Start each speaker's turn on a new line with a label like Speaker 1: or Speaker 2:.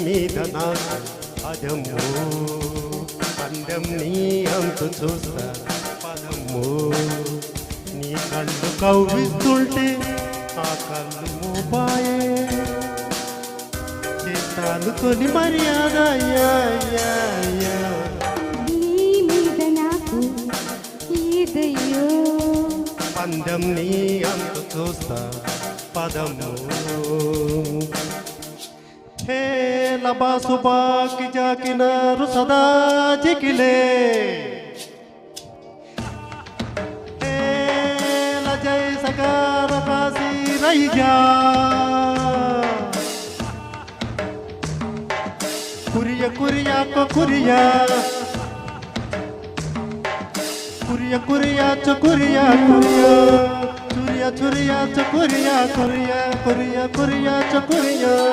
Speaker 1: మీద నాకు పదము పందెం నీ అంతు చూస్తా పదము నీ కళ్ళు కవ్విస్తుంటే ఆ కళ్ళు మూపాయే చేస్తాను తొలి మర్యాద యా, యా, యా.
Speaker 2: నీ మీద నాకు ఏదయ్యో
Speaker 1: పందెం నీ అంతు చూస్తా పదము హే లబా సుబా కి జాకినారు సదా జికిలే హే లజై సగార కాసి రయ్యా కురియ కురియా కో కురియా కురియా కురియా చుకురియా కురియా చురియా చురియా చుకురియా కురియా కురియా కురియా చుకురియా